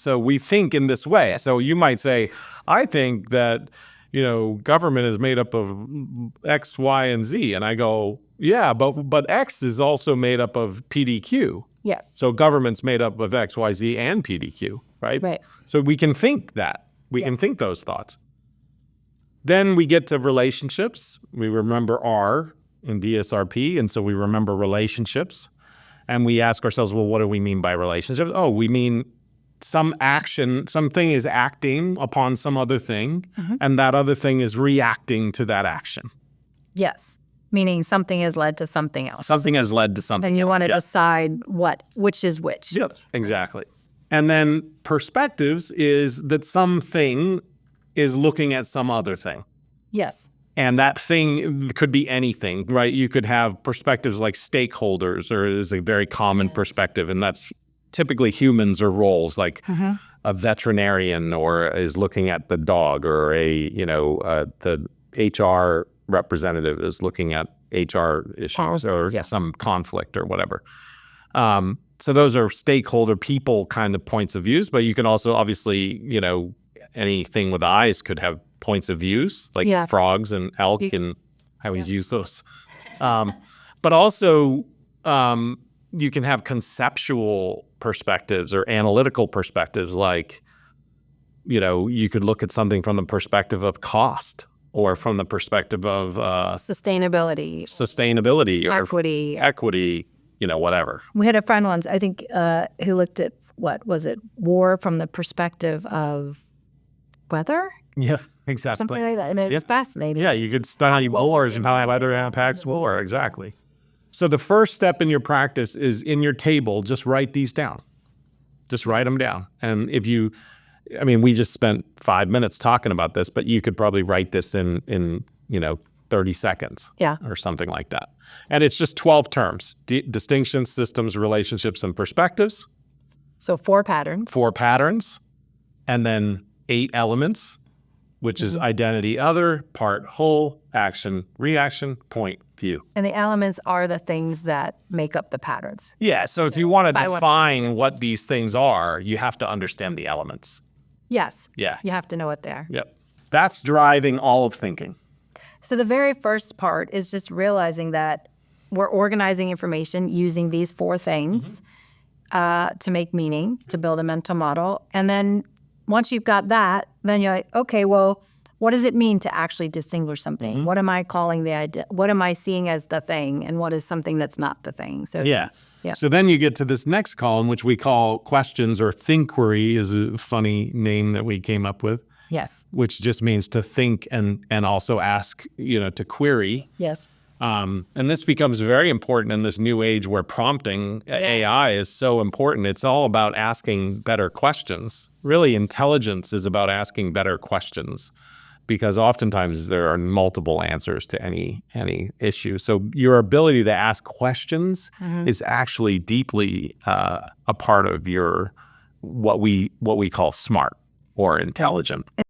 So we think in this way. So you might say, I think that, government is made up of X, Y, and Z. And I go, yeah, but X is also made up of PDQ. Yes. So government's made up of X, Y, Z, and PDQ, right? Right. So we can think that. We can think those thoughts. Then we get to relationships. We remember R in DSRP, and so we remember relationships. And we ask ourselves, well, what do we mean by relationships? Oh, we mean some action, something is acting upon some other thing, and that other thing is reacting to that action. Yes. Meaning something has led to something else. Something has led to something else. And you want to decide which is which. Yep, exactly. And then perspectives is that something is looking at some other thing. Yes. And that thing could be anything, right? You could have perspectives like stakeholders, or is a very common perspective, and that's typically humans or roles, like a veterinarian or is looking at the dog, or the HR representative is looking at HR issues or some conflict or whatever. So those are stakeholder people kind of points of views, but you can also obviously, anything with eyes could have points of views, like frogs and elk and I always use those. But also you can have conceptual perspectives or analytical perspectives, like, you could look at something from the perspective of cost or from the perspective of sustainability or equity, whatever. We had a friend once, I think, who looked at, war from the perspective of weather? Yeah, exactly. Something like that. And it was fascinating. Yeah, you could study wars and how weather impacts war. Exactly. So the first step in your practice is in your table, just write these down. Just write them down. And we just spent 5 minutes talking about this, but you could probably write this in 30 seconds or something like that. And it's just 12 terms: distinctions, systems, relationships, and perspectives. So 4 patterns. 4 patterns. And then 8 elements, which is identity, other, part, whole, action, reaction, point, view. And the elements are the things that make up the patterns. Yeah, so if you want to define what these things are, you have to understand the elements. Yes. Yeah. You have to know what they are. Yep. That's driving all of thinking. So the very first part is just realizing that we're organizing information using these 4 things to make meaning, to build a mental model. And then once you've got that, then you're like, okay, well, what does it mean to actually distinguish something? What am I calling the idea? What am I seeing as the thing? And what is something that's not the thing? So yeah. So then you get to this next column, which we call questions, or thinquery is a funny name that we came up with. Yes. Which just means to think and also ask, to query. Yes. And this becomes very important in this new age where prompting AI is so important. It's all about asking better questions. Really, intelligence is about asking better questions, because oftentimes there are multiple answers to any issue. So your ability to ask questions is actually deeply a part of your what we call smart or intelligent.